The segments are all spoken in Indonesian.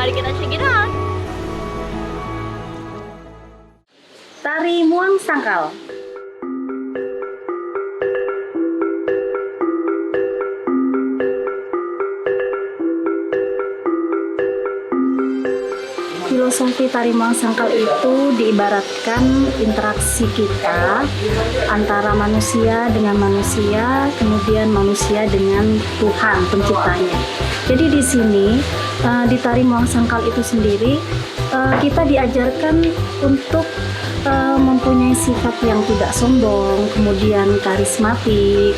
Mari kita check it out. Tari Muang Sangkal. Filosofi tari Muang Sangkal itu diibaratkan interaksi kita antara manusia dengan manusia, kemudian manusia dengan Tuhan penciptanya. Jadi di sini di tari Muang Sangkal itu sendiri kita diajarkan untuk mempunyai sifat yang tidak sombong, kemudian karismatik,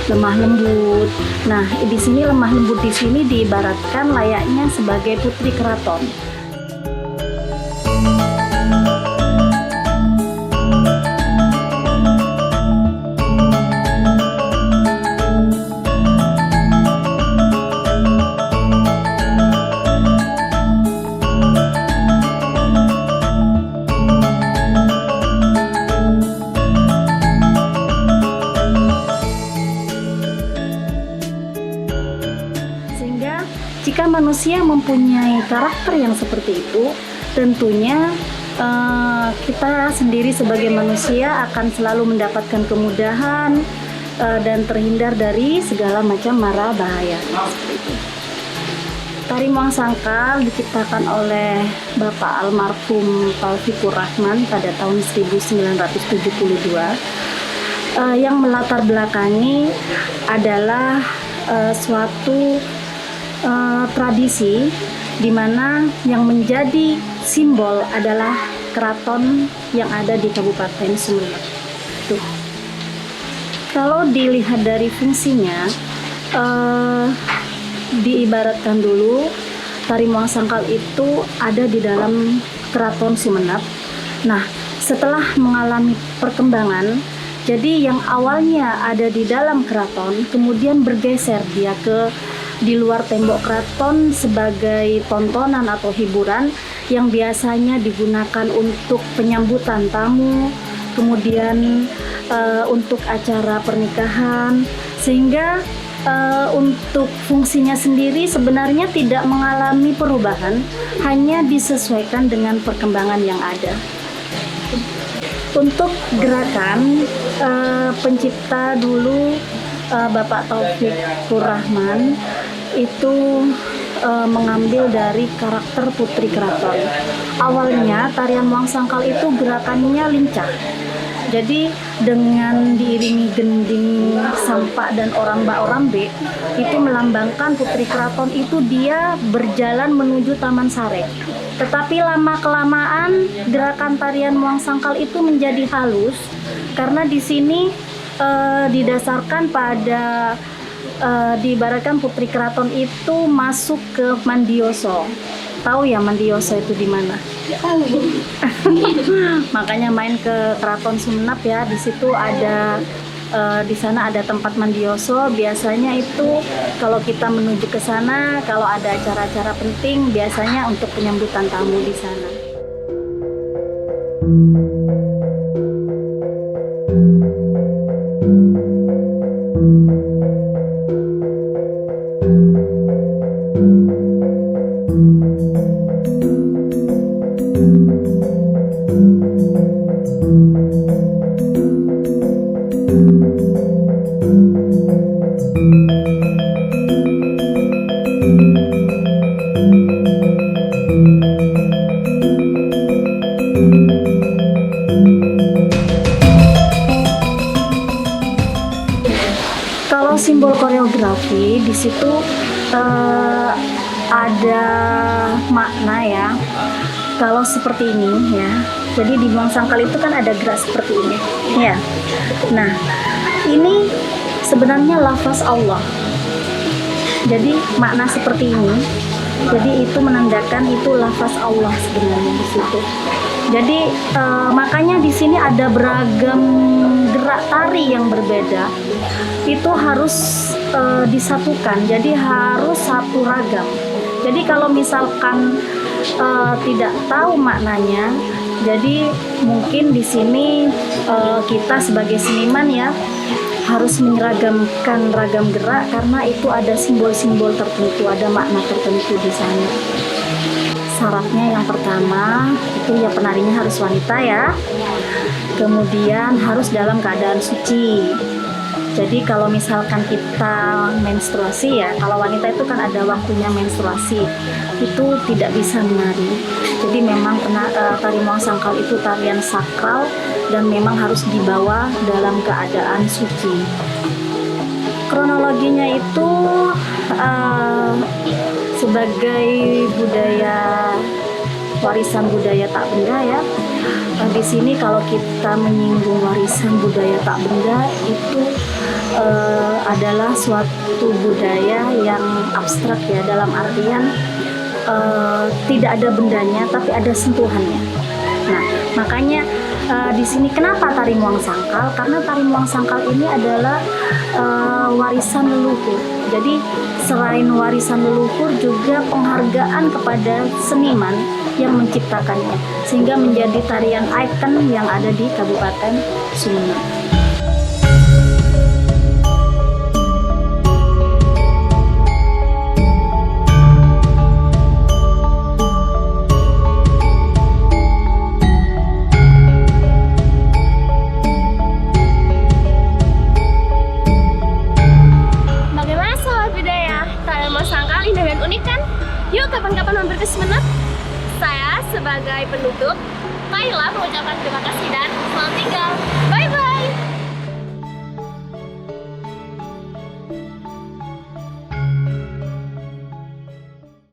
lemah lembut. Nah, di sini lemah lembut di sini diibaratkan layaknya sebagai putri keraton. Jika manusia mempunyai karakter yang seperti itu, tentunya kita sendiri sebagai manusia akan selalu mendapatkan kemudahan dan terhindar dari segala macam mara bahaya. Tari Muang Sangkal diciptakan oleh Bapak almarhum Taufikur Rahman pada tahun 1972. Yang melatar belakangi adalah suatu tradisi di mana yang menjadi simbol adalah keraton yang ada di Kabupaten Sumeneb. Tuh. Kalau dilihat dari fungsinya, diibaratkan dulu tari Muang Sangkal itu ada di dalam keraton Sumeneb. Nah, setelah mengalami perkembangan, jadi yang awalnya ada di dalam keraton kemudian bergeser dia di luar tembok keraton sebagai tontonan atau hiburan yang biasanya digunakan untuk penyambutan tamu, kemudian untuk acara pernikahan, sehingga untuk fungsinya sendiri sebenarnya tidak mengalami perubahan, hanya disesuaikan dengan perkembangan yang ada. Untuk gerakan, pencipta dulu Bapak Taufikur Rahman itu mengambil dari karakter putri keraton. Awalnya tarian Muang Sangkal itu gerakannya lincah. Jadi dengan diiringi gending, sampak dan orambe itu melambangkan putri keraton itu dia berjalan menuju Taman Sare. Tetapi lama-kelamaan gerakan tarian Muang Sangkal itu menjadi halus karena di sini didasarkan pada diibaratkan putri keraton itu masuk ke Mandioso. Tahu ya Mandioso itu di mana? Makanya main ke keraton Sumeneb ya. Di situ ada di sana ada tempat Mandioso. Biasanya itu kalau kita menuju ke sana, kalau ada acara-acara penting, biasanya untuk penyambutan tamu di sana. Kalau simbol koreografi di situ ada makna ya. Kalau seperti ini ya. Jadi di Muang Sangkal itu kan ada gerak seperti ini. Ya. Nah, ini sebenarnya lafaz Allah. Jadi makna seperti ini. Jadi itu menandakan itu lafaz Allah sebenarnya di situ. Jadi makanya di sini ada beragam gerak tari yang berbeda. Itu harus disatukan. Jadi harus satu ragam. Jadi kalau misalkan tidak tahu maknanya, jadi mungkin di sini kita sebagai seniman ya harus menyeragamkan ragam gerak karena itu ada simbol-simbol tertentu, ada makna tertentu di sana. Syaratnya yang pertama itu ya penarinya harus wanita ya. Kemudian harus dalam keadaan suci. Jadi kalau misalkan kita menstruasi ya, kalau wanita itu kan ada waktunya menstruasi, itu tidak bisa menari. Jadi memang tari Muang Sangkal itu tarian sakral dan memang harus dibawa dalam keadaan suci. Kronologinya itu sebagai budaya warisan budaya tak benda ya. Di sini kalau kita menyinggung warisan budaya tak benda itu adalah suatu budaya yang abstrak ya, dalam artian tidak ada bendanya tapi ada sentuhannya. Nah, makanya di sini kenapa tari Muang Sangkal? Karena tari Muang Sangkal ini adalah warisan leluhur. Jadi selain warisan leluhur juga penghargaan kepada seniman yang menciptakannya, sehingga menjadi tarian ikon yang ada di Kabupaten Sumeneb. Unik kan? Yuk kapan-kapan mampir ke Sumeneb. Saya sebagai penutup, Kaila mengucapkan terima kasih dan selamat tinggal. Bye bye.